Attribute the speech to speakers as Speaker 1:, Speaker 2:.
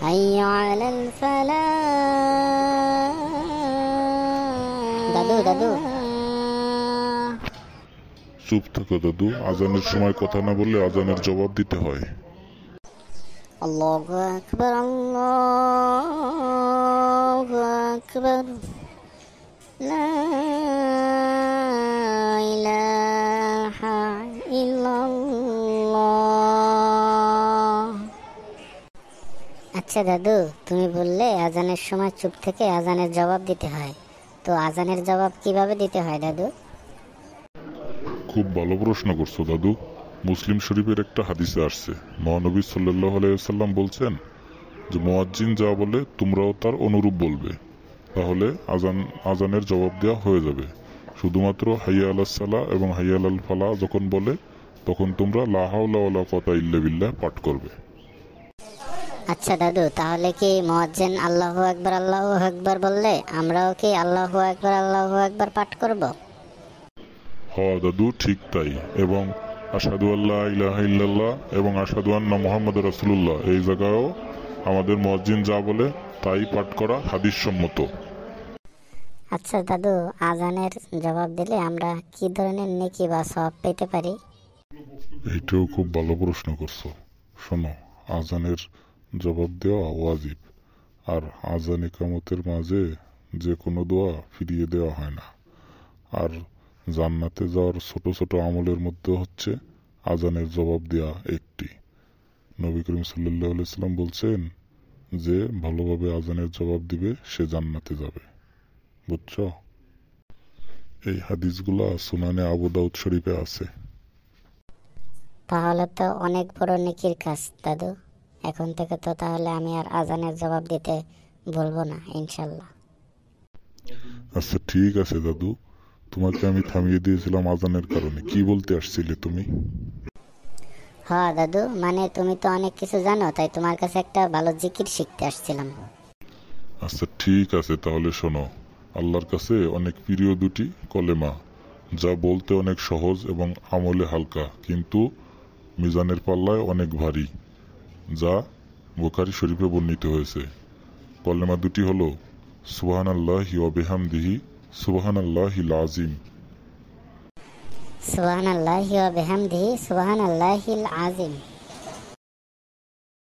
Speaker 1: হাইয়া আলাল ফালাহ। দাদু দাদু
Speaker 2: চুপ থাকো দাদু, আজানের সময় কথা না বললে আজানের জবাব দিতে হয়।
Speaker 1: আল্লাহু আকবার, আল্লাহু আকবার, লা ইলাহা ইল্লাল্লাহ। আচ্ছা দাদু, তুমি বললে আজানের সময় চুপ থেকে আজানের জবাব দিতে হয়, তো আজানের জবাব কিভাবে দিতে হয় দাদু?
Speaker 2: খুব ভালো প্রশ্ন করছো দাদু। মুসলিম শরীফের একটা হাদিসে আসছে, মহানবী সাল্লাল্লাহু আলাইহি ওয়াসাল্লাম বলছেন যে মুয়াজ্জিন যা বলে তোমরাও তার অনুরূপ বলবে, তাহলে আজানের জবাব দেওয়া হয়ে যাবে। শুধুমাত্র হাইয়া আলাস সালাহ এবং হাইয়া আলাল ফালাহ যখন বলে তখন তোমরা লা হাওলা ওয়ালা কুওয়াতা ইল্লা বিল্লাহ পাঠ করবে।
Speaker 1: আচ্ছা দাদু, তাহলে কি মুয়াজ্জিন আল্লাহু আকবার বললে আমরাও কি আল্লাহু আকবার পাঠ করব?
Speaker 2: দাদু ঠিক তাই। এবং আশহাদু আল্লা ইলাহা ইল্লাল্লাহ এবং আশহাদু আন্না মুহাম্মাদুর রাসূলুল্লাহ এই জায়গায়ও আমাদের মুয়াজ্জিন যা বলে তাই পাঠ করা হাদিস সম্মত।
Speaker 1: আচ্ছা দাদু, আজানের জবাব দিলে আমরা কি ধরনের নেকি বা সওয়াব পেতে পারি?
Speaker 2: এইটাও খুব ভালো প্রশ্ন করছো। শোনো, আজানের জবাব দেওয়া ওয়াজিব, আর আজান ইকামতের মাঝে যে কোনো দোয়া ফিরিয়ে দেওয়া হয় না। আর জান্নাতে যাওয়ার ছোট ছোট আমলের মধ্যে হচ্ছে আজানের জবাব দেওয়া একটি। নবী করিম সাল্লাল্লাহু আলাইহি সাল্লাম বলছেন যে ভালোভাবে আজানের জবাব দিবে সে জান্নাতে যাবে। বুঝছো? এই হাদিসগুলা সুনানে আবু দাউদ শরীফে আছে।
Speaker 1: তাহলে তো অনেক বড় নেকির কাজ দাদু। এখন থেকে তো তাহলে আমি আর আজানের জবাব দিতে বলবো না ইনশাল্লাহ।
Speaker 2: আচ্ছা ঠিক আছে দাদু, তোমাকে আমি থামিয়ে দিয়েছিলাম আজানের কারণে। কি বলতে আসছিলে তুমি?
Speaker 1: হ্যাঁ দাদু, মানে তুমি তো অনেক কিছু জানো, তাই তোমার কাছে একটা ভালো জিকির শিখতে আসছিলাম।
Speaker 2: আচ্ছা ঠিক আছে, তাহলে শোনো। আল্লাহর কাছে অনেক প্রিয় দুটি কলেমা, যা বলতে অনেক সহজ এবং আমলে হালকা, কিন্তু মিজানের পাল্লায় অনেক ভারী, যা বুখারী শরীফে বর্ণিত হয়েছে। কলেমা দুটি হলো সুবহানাল্লাহি ওয়া বিহামদিহি সুবহানাল্লাহিল আযীম।
Speaker 1: সুবহানাল্লাহি ওয়া বিহামদিহি সুবহানাল্লাহিল আযীম।